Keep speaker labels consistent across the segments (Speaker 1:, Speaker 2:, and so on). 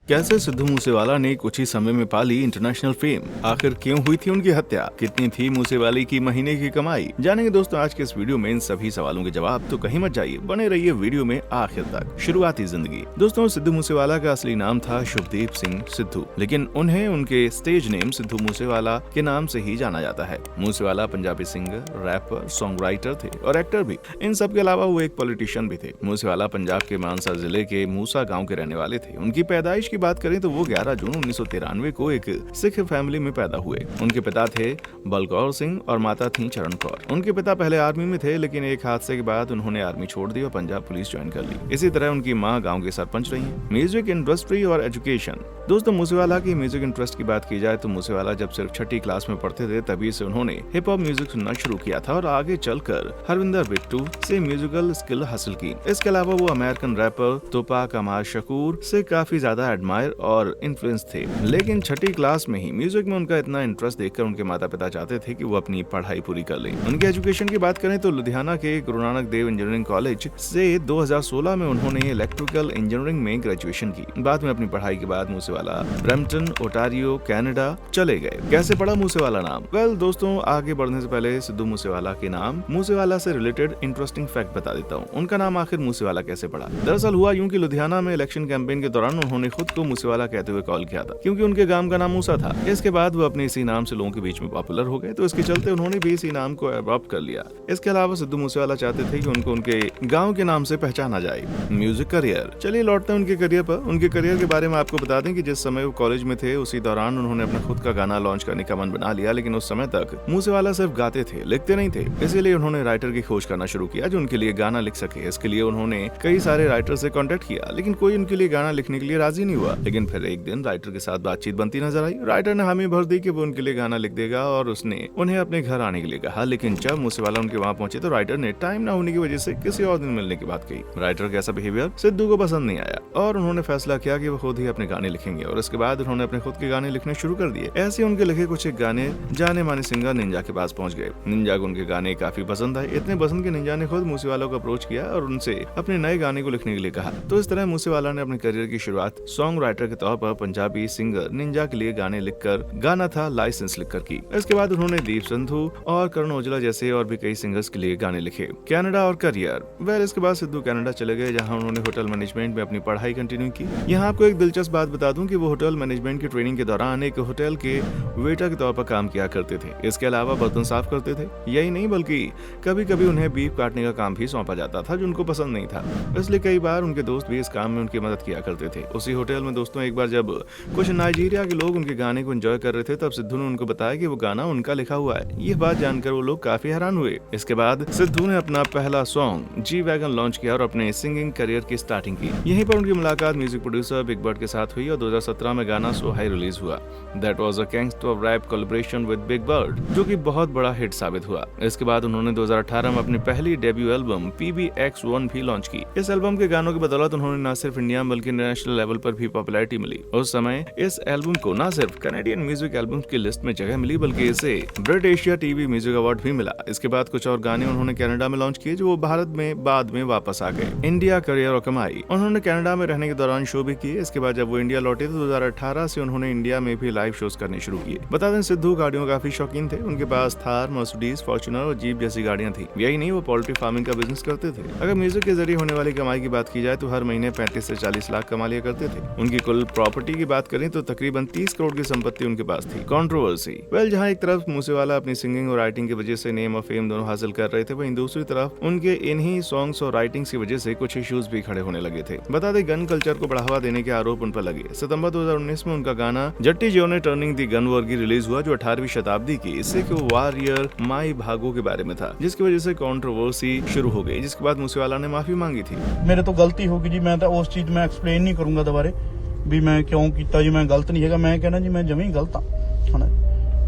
Speaker 1: कैसे सिद्धू मूसेवाला ने कुछ ही समय में पाली इंटरनेशनल फेम, आखिर क्यों हुई थी उनकी हत्या, कितनी थी मूसेवाले की महीने की कमाई, जानेंगे दोस्तों आज के इस वीडियो में इन सभी सवालों के जवाब। तो कहीं मत जाइए, बने रहिए वीडियो में आखिर तक। शुरुआती जिंदगी। दोस्तों सिद्धू मूसेवाला का असली नाम था शुभदीप सिंह सिद्धू, लेकिन उन्हें उनके स्टेज नेम सिद्धू मूसेवाला के नाम से ही जाना जाता है। Moosewala Punjabi singer, rapper, song writer थे और एक्टर भी। इन सब के अलावा वो एक पॉलिटिशियन भी थे। मूसेवाला पंजाब के मानसा जिले के मूसा गाँव के रहने वाले थे। उनकी पैदाइश बात करें तो वो 11 जून 1993 को एक सिख फैमिली में पैदा हुए। उनके पिता थे बलकौर सिंह और माता थी चरण कौर। उनके पिता पहले आर्मी में थे, लेकिन एक हादसे के बाद उन्होंने आर्मी छोड़ दी और पंजाब पुलिस ज्वाइन कर ली। इसी तरह उनकी मां गांव के सरपंच रही। म्यूजिक इंडस्ट्री और एजुकेशन। दोस्तों मूसेवाला की म्यूजिक इंटरेस्ट की बात की जाए तो मूसेवाला जब सिर्फ 6ठी क्लास में पढ़ते थे तभी से उन्होंने हिप हॉप म्यूजिक सुनना शुरू किया था और आगे चलकर हरविंदर बिट्टू से म्यूजिकल स्किल हासिल की। इसके अलावा वो अमेरिकन रैपर तुपाक अमार शकूर से काफी ज्यादा एडमायर और इन्फ्लुएंस थे। लेकिन 6ठी क्लास में ही म्यूजिक में उनका इतना इंटरेस्ट देखकर उनके माता पिता चाहते थे कि वो अपनी पढ़ाई पूरी कर लें। उनके एजुकेशन की बात करें तो लुधियाना के गुरु नानक देव इंजीनियरिंग कॉलेज से 2016 में उन्होंने इलेक्ट्रिकल इंजीनियरिंग में ग्रेजुएशन की। बाद में अपनी पढ़ाई के बाद मूसेवाला ब्रैम्पटन, ओटारियो, कनाडा चले गए। कैसे पड़ा मूसेवाला नाम? वेल दोस्तों आगे बढ़ने से पहले सिद्धू मूसेवाला के नाम मूसेवाला से रिलेटेड इंटरेस्टिंग फैक्ट बता देता हूँ। उनका नाम आखिर मूसेवाला कैसे पड़ा? दरअसल हुआ यूं कि लुधियाना में इलेक्शन कैंपेन के दौरान उन्होंने खुद को मूसेवाला कहते हुए कॉल किया था, क्योंकि उनके गांव का नाम मूसा था। इसके बाद वो अपने इसी नाम से लोगों के बीच में पॉपुलर हो गए, तो इसके चलते उन्होंने भी इसी नाम को अडॉप्ट कर लिया। इसके अलावा सिद्धू मूसेवाला चाहते थे कि उनको उनके गांव के नाम से पहचाना जाए। Music career. चलिए लौटते हैं उनके करियर पर। उनके करियर के बारे में आपको बता दें कि जिस समय वो कॉलेज में थे उसी दौरान उन्होंने अपना खुद का गाना लॉन्च करने का मन बना लिया, लेकिन उस समय तक मूसेवाला सिर्फ गाते थे, लिखते नहीं थे। इसीलिए उन्होंने राइटर की खोज करना शुरू किया जो उनके लिए गाना लिख सके। इसके लिए उन्होंने कई सारे राइटर से कॉन्टेक्ट किया, लेकिन कोई उनके लिए गाना लिखने के लिए राजी नहीं हुआ। लेकिन फिर एक दिन राइटर के साथ बातचीत बनती नजर आई। राइटर ने हामी भर दी कि वो उनके लिए गाना लिख देगा और उसने उन्हें अपने घर आने के लिए कहा। लेकिन जब मूसेवाला उनके वहां पहुंचे तो राइटर ने टाइम न होने की वजह से किसी और दिन मिलने की बात कही। राइटर का ऐसा बिहेवियर सिद्धू को पसंद नहीं आया और उन्होंने फैसला किया कि वो खुद ही अपने गाने लिखेंगे और इसके बाद उन्होंने अपने खुद के गाने लिखने शुरू कर दिए। ऐसे उनके लिखे कुछ एक गाने जाने माने सिंगर निंजा के पास पहुंच गए। निंजा को उनके गाने काफी पसंद आए, इतने पसंद कि निंजा ने खुद मूसेवाला को अप्रोच किया और उनसे अपने नए गाने को लिखने के लिए कहा। तो इस तरह मूसेवाला ने अपने करियर की शुरुआत सॉन्ग राइटर के तौर पर पंजाबी सिंगर निंजा के लिए गाने लिखकर, गाना था लाइसेंस लिखकर की। इसके बाद उन्होंने दीप संधू और करण औजला जैसे और भी कई सिंगर्स के लिए गाने लिखे। कनाडा और करियर। वेल इसके बाद सिद्धू कनाडा चले गए, जहां उन्होंने होटल मैनेजमेंट में अपनी पढ़ाई कंटिन्यू की। यहाँ आपको एक दिलचस्प बात बता दूं कि वो होटल मैनेजमेंट की ट्रेनिंग के दौरान एक होटल के वेटर के तौर पर काम किया करते थे। इसके अलावा बर्तन साफ करते थे। यही नहीं बल्कि कभी कभी उन्हें बीफ काटने का काम भी सौंपा जाता था जो उनको पसंद नहीं था, इसलिए कई बार उनके दोस्त भी इस काम में उनकी मदद किया करते थे। उसी होटल में दोस्तों एक बार जब कुछ नाइजीरिया के लोग उनके गाने को एंजॉय कर रहे थे तब सिद्धू ने उनको बताया कि वो गाना उनका लिखा हुआ है। ये बात जानकर वो लोग काफी हैरान हुए। इसके बाद सिद्धू ने अपना पहला सॉन्ग जी वैगन लॉन्च किया और अपने सिंगिंग करियर की स्टार्टिंग की। यहीं पर उनकी मुलाकात म्यूजिक प्रोड्यूसर बिग बर्ड के साथ हुई और 2017 में गाना सो हाई रिलीज हुआ। That was a gangster rap collaboration with Big Bird, जो कि बहुत बड़ा हिट साबित हुआ। इसके बाद उन्होंने 2018 में अपनी पहली डेब्यू एल्बम PBX1 भी लॉन्च की। इस एल्बम के गानों की बदौलत उन्होंने न सिर्फ इंडिया बल्कि इंटरनेशनल लेवल पर भी पॉपुलैरिटी मिली। उस समय इस एल्बम को न सिर्फ कैनेडियन म्यूजिक एल्बम की लिस्ट में जगह मिली बल्कि इसे ब्रिट एशिया टीवी म्यूजिक अवार्ड भी मिला। इसके बाद कुछ और गाने उन्होंने कनाडा में लॉन्च किए जो वो भारत में बाद में वापस आ गए। इंडिया, करियर और कमाई। उन्होंने कनाडा में रहने के दौरान शो भी किए। इसके बाद जब वो इंडिया लौटे तो 2018 से उन्होंने इंडिया में भी लाइव शोज करने शुरू किए। बता दें सिद्धू गाड़ियों का काफी शौकीन थे। उनके पास थार, मर्सिडीज, फॉर्च्यूनर और जीप जैसी गाड़ियां थी। यही नहीं वो पोल्ट्री फार्मिंग का बिजनेस करते थे। अगर म्यूजिक के जरिए होने वाली कमाई की बात की जाए तो हर महीने 35 से 40 लाख कमा लिया करते थे। उनकी कुल प्रॉपर्टी की बात करें तो तकरीबन 30 करोड़ की संपत्ति उनके पास थी। कंट्रोवर्सी। वेल जहां एक तरफ मूसेवाला अपनी सिंगिंग और राइटिंग की वजह से नेम और फेम दोनों हासिल कर रहे थे, वहीं दूसरी तरफ उनके इन्हीं सॉन्ग्स और राइटिंग्स की वजह से कुछ इश्यूज भी खड़े होने लगे थे। बता दें गन कल्चर को बढ़ावा देने के आरोप उन पर लगे। सितंबर 2019 में उनका गाना जट्टी जियो ने टर्निंग दी गन वॉर की रिलीज हुआ जो 18वीं शताब्दी की सिख वॉरियर माई भागो के बारे में था, जिसकी वजह से कंट्रोवर्सी शुरू हो गई। जिसके बाद मूसेवाला ने माफी मांगी थी।
Speaker 2: मेरे तो गलती होगी जी, मैं तो उस चीज में एक्सप्लेन नहीं करूंगा दोबारे भी मैं क्यों किया जी। मैं गलत नहीं है, मैं कहना जी मैं जमी गलत हाँ है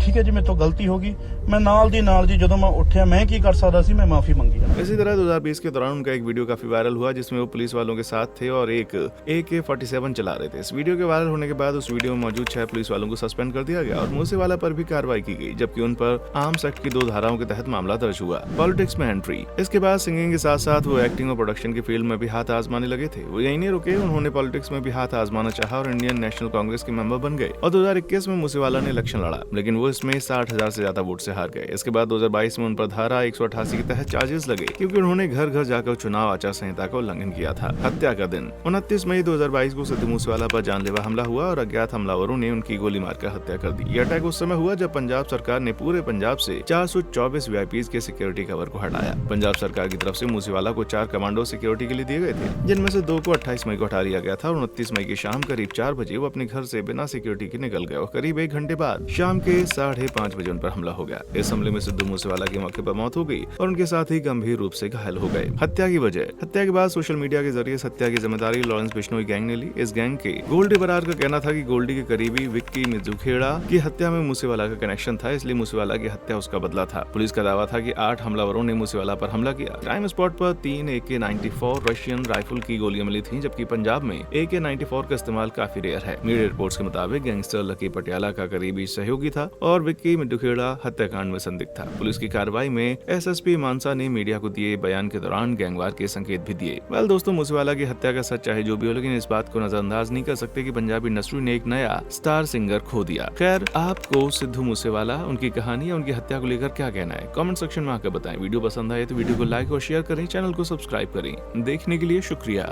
Speaker 2: ठीक है जी मेरे तो गलती होगी, मैं नाल जी ਜਦੋਂ मैं उठिया मैं की कर सकता सी, मैं माफी मंगी।
Speaker 1: इसी तरह 2020 के दौरान उनका एक वीडियो काफी वायरल हुआ जिसमें वो पुलिस वालों के साथ थे और एक AK-47 चला रहे थे। इस वीडियो के वायरल होने के बाद उस वीडियो में मौजूद 6 पुलिस वालों को सस्पेंड कर दिया गया और मूसेवाला पर भी कार्रवाई की गई, जबकि उन पर आर्म्स एक्ट की 2 धाराओं के तहत मामला दर्ज हुआ। पॉलिटिक्स में एंट्री। इसके बाद सिंगिंग के साथ साथ वो एक्टिंग और प्रोडक्शन की फील्ड में भी हाथ आजमाने लगे थे। वो यही नहीं रुके, उन्होंने पॉलिटिक्स में भी हाथ आजमाना चाहा और इंडियन नेशनल कांग्रेस के मेंबर बन गए और 2021 में मूसेवाला ने इलेक्शन लड़ा, लेकिन वो इसमें 60,000 से ज्यादा वोट से हार गए। इसके बाद 2022 में उन पर धारा 188 के तहत चार्जेस लगे क्योंकि उन्होंने घर घर जाकर चुनाव आचार संहिता का उल्लंघन किया था। हत्या का दिन 29 मई 2022 को सिद्धू मूसेवाला पर जानलेवा हमला हुआ और अज्ञात हमलावरों ने उनकी गोली मारकर हत्या कर दी। यह अटैक उस समय हुआ जब पंजाब सरकार ने पूरे पंजाब से 424 वीआईपीज के सिक्योरिटी कवर को हटाया। पंजाब सरकार की तरफ से मूसेवाला को 4 कमांडो सिक्योरिटी के लिए दिए गए थे, जिनमें से 2 को 28 मई को हटा लिया गया था और 29 मई की शाम करीब 4 बजे वो अपने घर से बिना सिक्योरिटी के निकल गए और करीब 1 घंटे बाद शाम के 5:30 बजे उन पर हमला हो गया। इस हमले में सिद्धू मूसेवाला की मौके पर मौत हो गई और उनके साथ ही गंभीर रूप से घायल हो गए। हत्या की वजह। हत्या के बाद सोशल मीडिया के जरिए हत्या की जिम्मेदारी लॉरेंस बिश्नोई गैंग ने ली। इस गैंग के गोल्डी बरार का कहना था कि गोल्डी के करीबी विक्की मिजुखेड़ा की हत्या में मूसेवाला का कनेक्शन था, इसलिए मूसेवाला की हत्या उसका बदला था। पुलिस का दावा था कि 8 हमलावरों ने मूसेवाला पर हमला किया। क्राइम स्पॉट पर 3 AK-94 रशियन राइफल की गोलियां मिली थी, जबकि पंजाब में AK-94 का इस्तेमाल काफी रेयर है। मीडिया रिपोर्ट्स के मुताबिक गैंगस्टर लकी पटियाला का करीबी सहयोगी था और विक्की मिजुखेड़ा हत्याकांड में संदिग्ध था। पुलिस की कार्रवाई में SSP मानसा ने मीडिया को दिए बयान के दौरान गैंगवार के संकेत भी दिए। वेल दोस्तों, मूसेवाला की हत्या का सच चाहे जो भी हो, लेकिन इस बात को नजरअंदाज नहीं कर सकते कि पंजाबी इंडस्ट्री ने एक नया स्टार सिंगर खो दिया। खैर, आपको सिद्धू मूसेवाला, उनकी कहानी या उनकी हत्या को लेकर क्या कहना है, कमेंट सेक्शन में आकर बताएं। वीडियो पसंद आए तो वीडियो को लाइक और शेयर करें, चैनल को सब्सक्राइब करें। देखने के लिए शुक्रिया।